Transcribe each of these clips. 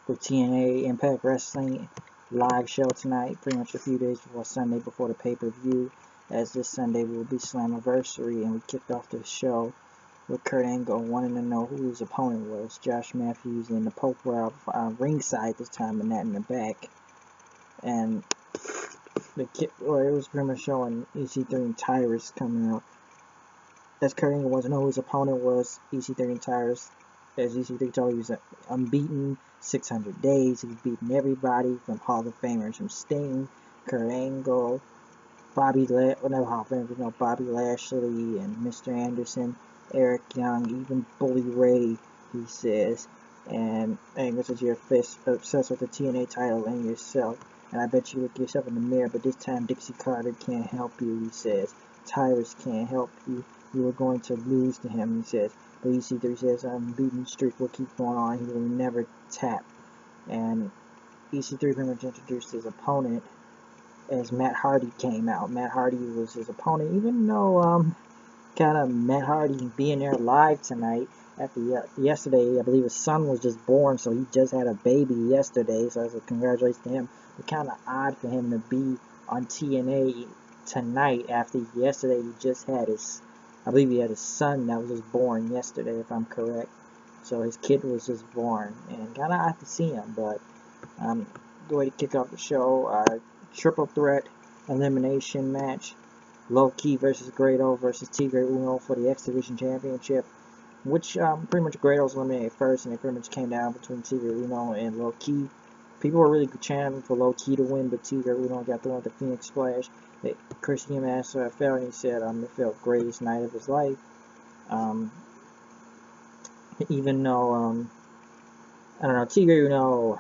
with TNA Impact Wrestling live show tonight, pretty much a few days before Sunday, before the pay-per-view, as this Sunday will be Slammiversary, and we kicked off the show with Kurt Angle wanting to know who his opponent was. Josh Matthews and the Pope were ringside this time and not in the back. And it was pretty much showing EC3 and Tyrus coming out. As Kurt Angle wanted to know who his opponent was, EC3 and Tyrus. As EC3 told he was unbeaten, 600 days. He's beaten everybody from Hall of Famers, from Sting, Kurt Angle, Bobby Lashley, and Mr. Anderson, Eric Young, even Bully Ray, he says. And Angle says you're obsessed with the TNA title and yourself. And I bet you look yourself in the mirror, but this time Dixie Carter can't help you, he says. Tyrus can't help you. You are going to lose to him, he says. But EC3 says, unbeaten streak will keep going on. He will never tap. And EC3 pretty much introduced his opponent as Matt Hardy came out. Matt Hardy was his opponent, even though kind of Matt Hardy being there live tonight. After yesterday, I believe his son was just born, so he just had a baby yesterday. So I said, congratulations to him. But kind of odd for him to be on TNA tonight after yesterday he just had his, I believe he had his son that was just born yesterday, if I'm correct. So his kid was just born, and kind of odd to see him. But the way to kick off the show, triple threat elimination match. Low Key versus Grado versus Tigre Uno for the X Division Championship, which pretty much Grado's eliminated first, and it pretty much came down between Tigre Uno and Low Key. People were really chanting for Low Key to win, but Tigre Uno got thrown with the Phoenix Splash. Chris came after it felt, and he said it felt greatest night of his life. Even though I don't know, Tigre Uno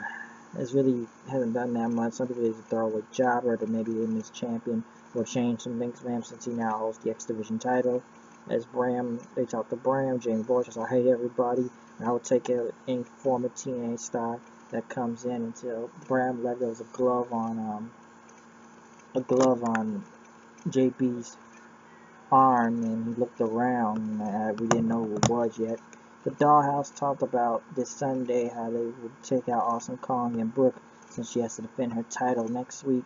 hasn't done that much. Some people he's a throwaway jobber, but maybe him as champion will change some things for him since he now holds the X Division title. As Bram, they talked to Bram, Jamie Boyce says, I hate everybody, and I would take any form of TNA star that comes in until Bram let go of a glove on JB's arm, and he looked around, and we didn't know who it was yet. The Dollhouse talked about this Sunday how they would take out Awesome Kong and Brooke since she has to defend her title next week.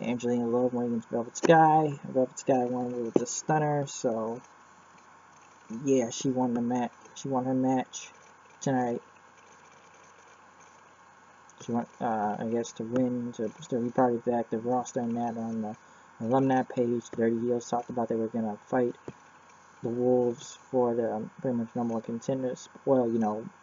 Angelina Love went against Velvet Sky. Velvet Sky won with the stunner, so yeah, she won the match. She won her match tonight. She went, I guess, to win, to be part of the active roster, and that on the alumni page. Dirty Heels talked about they were gonna fight the Wolves for the pretty much number one contenders. Well,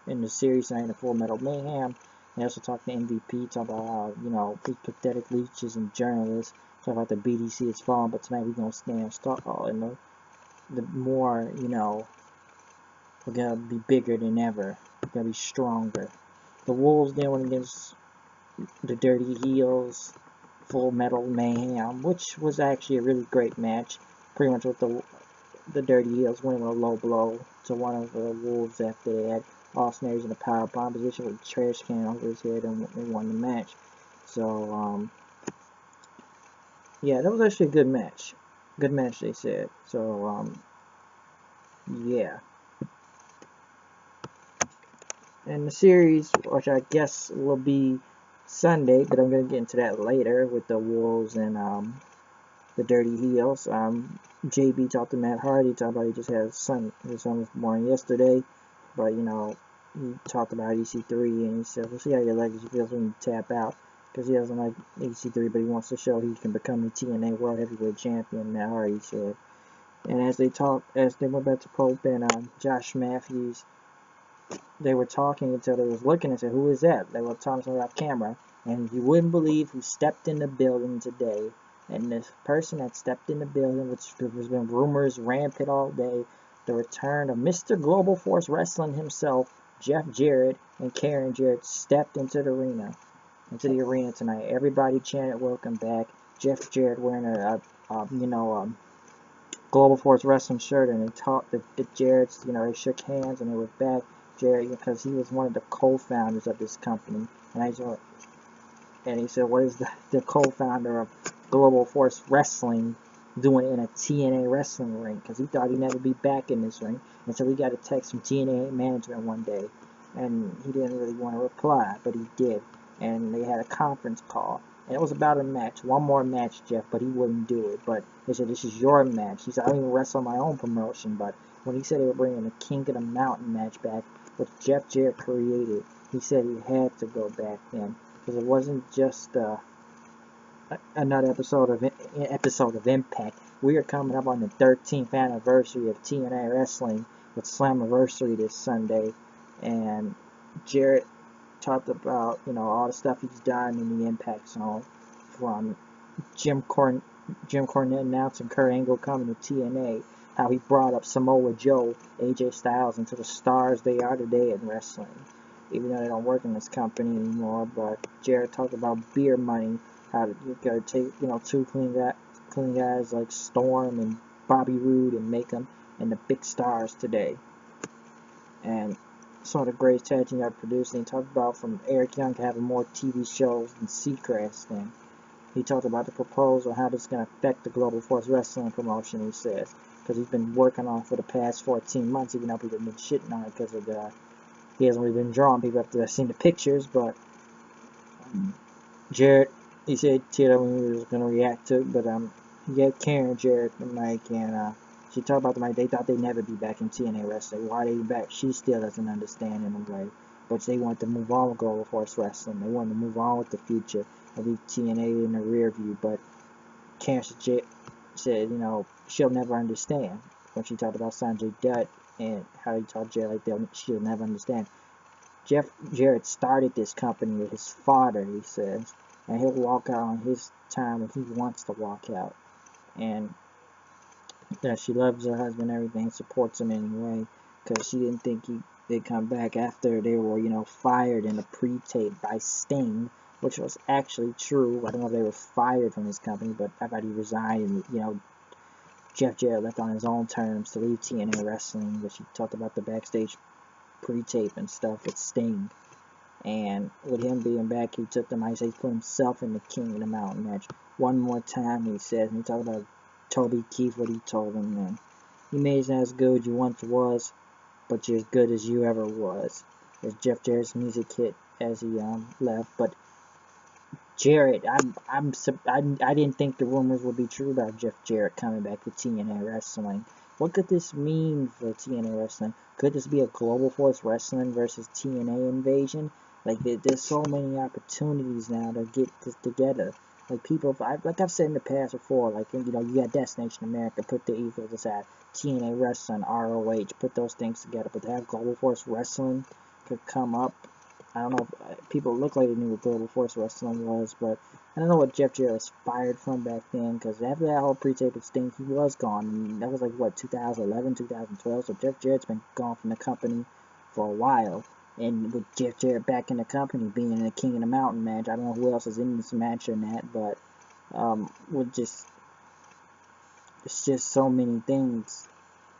in the series tonight, in Full Metal Mayhem. They also talked to MVP, talk about how, these pathetic leeches and journalists, talk about the BDC is falling, but tonight we're going to stand tall, and the more, we're going to be bigger than ever. We're going to be stronger. The Wolves then went against the Dirty Heels, Full Metal Mayhem, which was actually a really great match. Pretty much with the Dirty Heels winning with a low blow to one of the Wolves after they had all snares in the power bomb position with a trash can over his head, and they won the match. So, yeah, that was actually a good match. Good match, they said. So, yeah. And the series, which I guess will be Sunday, but I'm going to get into that later with the Wolves and the Dirty Heels. JB talked to Matt Hardy, talked about he just had his son was born yesterday, but he talked about EC3, and he said, we'll see how your legacy feels when you tap out, because he doesn't like EC3, but he wants to show he can become the TNA World Heavyweight Champion, Matt Hardy said. And as they went back to Pope and Josh Matthews, they were talking until they was looking and said, who is that? They were talking something about camera, and you wouldn't believe who stepped in the building today. And this person that stepped in the building, which there's been rumors rampant all day, the return of Mr. Global Force Wrestling himself, Jeff Jarrett, and Karen Jarrett stepped into the arena tonight. Everybody chanted welcome back. Jeff Jarrett wearing a Global Force Wrestling shirt, and they talked the Jarretts, they shook hands and they were back. Jarrett, because he was one of the co-founders of this company, and he said, what is the co-founder of Global Force Wrestling doing in a TNA wrestling ring? Because he thought he'd never be back in this ring. And so we got a text from TNA management one day. and he didn't really want to reply, but he did. And they had a conference call, and it was about a match, one more match, Jeff, but he wouldn't do it. But they said, this is your match. He said, I don't even wrestle my own promotion, but when he said they were bringing the King of the Mountain match back, which Jeff Jarrett created, he said he had to go back then, because it wasn't just another episode of Impact. We are coming up on the 13th anniversary of TNA Wrestling with Slammiversary this Sunday, and Jarrett talked about, all the stuff he's done in the Impact Zone, from Jim Cornette announcing Kurt Angle coming to TNA, how he brought up Samoa Joe, AJ Styles into the stars they are today in wrestling, even though they don't work in this company anymore. But Jarrett talked about beer money, how you gotta take, two clean guys like Storm and Bobby Roode and make them into big stars today. And some of the greatest tag teams I've produced, and he talked about from Eric Young having more TV shows than Seacrest, and he talked about the proposal, how this is going to affect the Global Force Wrestling promotion, he says, because he's been working on it for the past 14 months, even though people have been shitting on it because of he hasn't really been drawing people after they've seen the pictures. But Jarrett, he said TNA was going to react to it, but he had Karen, Jarrett, the mic, and she talked about the mic. They thought they'd never be back in TNA Wrestling. Why they back? She still doesn't understand in a way, but they want to move on with Global Force Wrestling. They want to move on with the future and leave TNA in the rear view. But Karen said, she'll never understand when she talked about Sanjay Dutt and how he taught Jarrett like she'll never understand. Jeff Jarrett started this company with his father, he says, and he'll walk out on his time when he wants to walk out. And that she loves her husband and everything, supports him anyway, because she didn't think they'd come back after they were, fired in a pre-tape by Sting, which was actually true. I don't know if they were fired from his company, but I thought he resigned, and, Jeff Jarrett left on his own terms to leave TNA Wrestling, which he talked about the backstage pre-tape and stuff with Sting. And with him being back, he took the mic, he put himself in the King of the Mountain match one more time, he says, and he talked about Toby Keith, what he told him, and you may not as good as you once was, but you're as good as you ever was. As Jeff Jarrett's music hit as he left. But Jarrett, I didn't think the rumors would be true about Jeff Jarrett coming back to TNA Wrestling. What could this mean for TNA Wrestling? Could this be a Global Force Wrestling versus TNA invasion? Like, there's so many opportunities now to get this together. Like, people, like I've said in the past before, like, you got Destination America, put the egos aside, TNA Wrestling, ROH, put those things together. But to have Global Force Wrestling could come up, I don't know if people look like they knew what Global Force Wrestling was, but I don't know what Jeff Jarrett was fired from back then, because after that whole pre-tape with Sting, he was gone. And that was like, 2011, 2012, so Jeff Jarrett's been gone from the company for a while. And with Jeff Jarrett back in the company, being in the King of the Mountain match, I don't know who else is in this match or that, but it's just so many things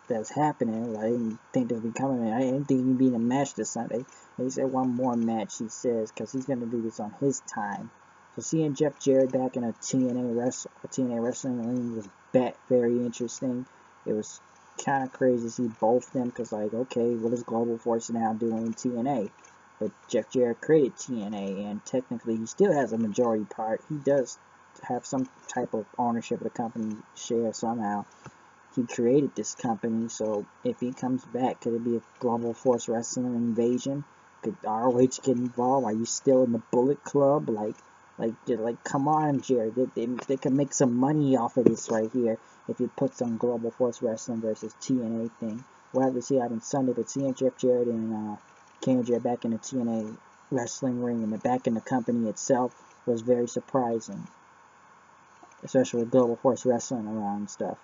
that's happening. I didn't think this would be coming. I didn't think he'd be in a match this Sunday. And he said one more match, he says, because he's going to do this on his time. So seeing Jeff Jarrett back in a TNA Wrestling ring was very interesting. It was kind of crazy to see both of them, because, like, okay, what is Global Force now doing in TNA? But Jeff Jarrett created TNA, and technically he still has a majority part. He does have some type of ownership of the company share somehow. He created this company, so if he comes back, could it be a Global Force Wrestling invasion? Could ROH get involved? Are you still in the Bullet Club? Like, come on, Jared. They can make some money off of this right here if you put some Global Force Wrestling versus TNA thing. We'll have to see that on Sunday, but seeing Jeff Jarrett and Ken Jarrett back in the TNA Wrestling ring and back in the company itself was very surprising, especially with Global Force Wrestling around and stuff.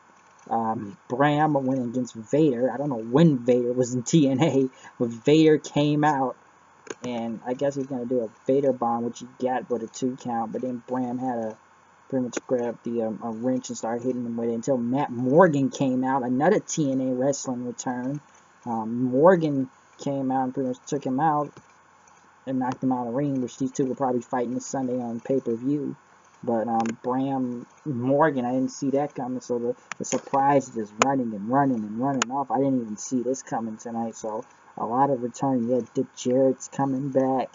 Bram went against Vader. I don't know when Vader was in TNA, but Vader came out, and I guess he's going to do a Vader bomb, which he got with a 2 count, but then Bram had to pretty much grab the a wrench and start hitting him with it until Matt Morgan came out, another TNA Wrestling return. Morgan came out and pretty much took him out and knocked him out of the ring, which these two will probably fight this Sunday on pay-per-view. But Bram Morgan, I didn't see that coming, so the surprise is just running off. I didn't even see this coming tonight, so a lot of return. Yeah, Jarrett's coming back.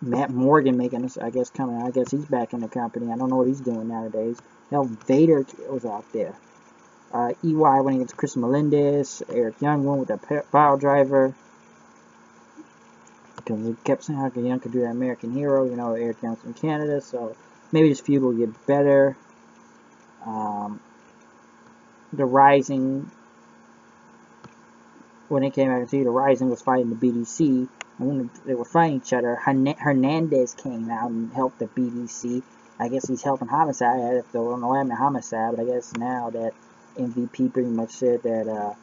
Matt Morgan making us, I guess, coming. I guess he's back in the company. I don't know what he's doing nowadays. Hell, Vader was out there. EY went against Chris Melendez. Eric Young went with a pile driver. Because he kept saying how Young could do that American Hero. You know, Eric Young's from Canada, so maybe this feud will get better. The Rising, when they came out to see the Rising was fighting the BDC, and when they were fighting each other, Hernandez came out and helped the BDC. I guess he's helping Homicide. I don't know what happened to Homicide, but I guess now that MVP pretty much said that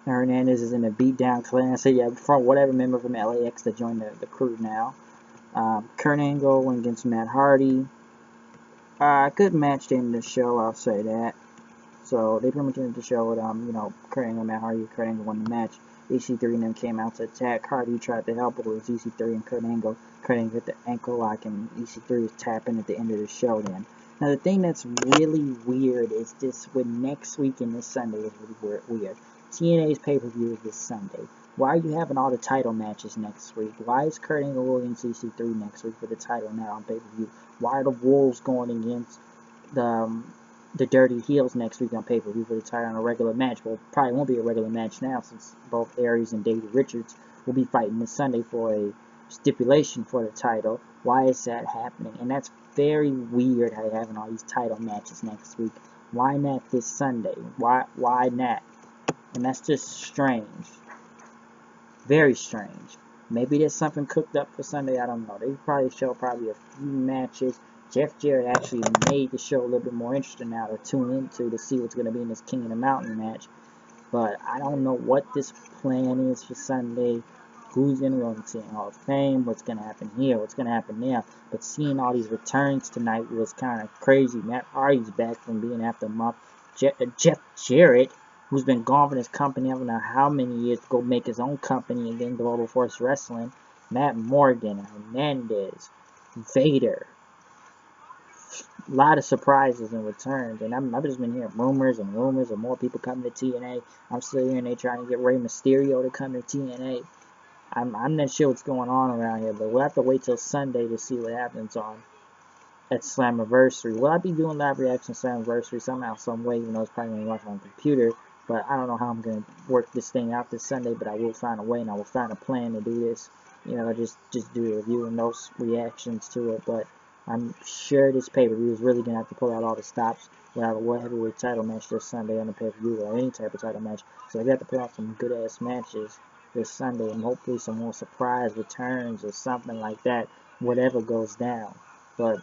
Hernandez is in a beatdown clan. So yeah, from whatever member from LAX that joined the crew now. Kurt Angle went against Matt Hardy. Good match to end the show, I'll say that. So they pretty much ended the show with you know, Kurt Angle and Matt Hardy. Kurt Angle won the match. EC3 and them came out to attack. Hardy tried to help, but it was EC3 and Kurt Angle. Kurt Angle hit the ankle lock, and EC3 was tapping at the end of the show then. Now the thing that's really weird is this, with next week and this Sunday is really weird. TNA's pay-per-view is this Sunday. Why are you having all the title matches next week? Why is Kurt Angle against EC3 next week for the title now on pay-per-view? Why are the Wolves going against the Dirty Heels next week on pay-per-view for the title on a regular match? Well, probably won't be a regular match now, since both Aries and David Richards will be fighting this Sunday for a stipulation for the title. Why is that happening? And that's very weird, how you're having all these title matches next week. Why not this Sunday? Why not? And that's just strange. Very strange. Maybe there's something cooked up for Sunday, I don't know. They probably show a few matches. Jeff Jarrett actually made the show a little bit more interesting now to tune into to see what's going to be in this King of the Mountain match. But I don't know what this plan is for Sunday. Who's going to go to Hall of Fame? What's going to happen here? What's going to happen there? But seeing all these returns tonight was kind of crazy. Matt Hardy's back from being after a month. Jeff Jarrett, who's been gone from his company I don't know how many years, to go make his own company and then Global Force Wrestling. Matt Morgan, Hernandez, Vader. A lot of surprises and returns, and I've just been hearing rumors of more people coming to TNA. I'm still hearing they trying to get Rey Mysterio to come to TNA. I'm not sure what's going on around here, but we'll have to wait till Sunday to see what happens at Slammiversary. Will I be doing live reaction Slammiversary somehow, some way, even though it's probably going to watch on the computer? But I don't know how I'm going to work this thing out this Sunday, but I will find a way, and I will find a plan to do this. You know, just do a review and those reactions to it. But I'm sure this pay-per-view is really going to have to pull out all the stops without a World Heavyweight title match this Sunday on the pay-per-view, or any type of title match. So they got to pull out some good-ass matches this Sunday, and hopefully some more surprise returns or something like that, whatever goes down. But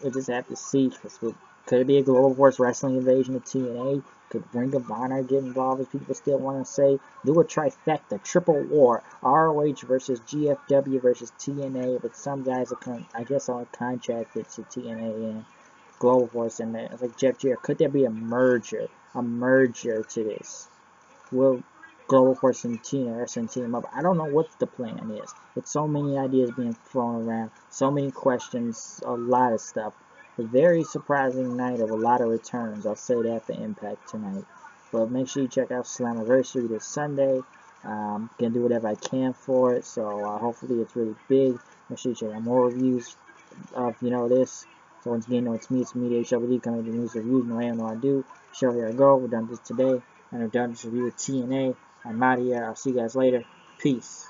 we'll just have to see, because could it be a Global Force Wrestling invasion of TNA? Could Ring of Honor get involved, as people still want to say? Do a trifecta, triple war, ROH versus GFW versus TNA, but some guys are, I guess, are contracted to TNA and Global Force, and it's like Jeff Jarrett. Could there be a merger to this? Will Global Force and TNA wrestling team up? I don't know what the plan is. It's so many ideas being thrown around, so many questions, a lot of stuff. A very surprising night of a lot of returns. I'll say that for Impact tonight. But make sure you check out Slammiversary this Sunday. Gonna do whatever I can for it, so hopefully it's really big. Make sure you check out more reviews of this. So once again, it's me, HWD, coming to news reviews. No, I know I do. Show, here I go. We're done this today, and we're done this review of TNA. I'm out of here. I'll see you guys later. Peace.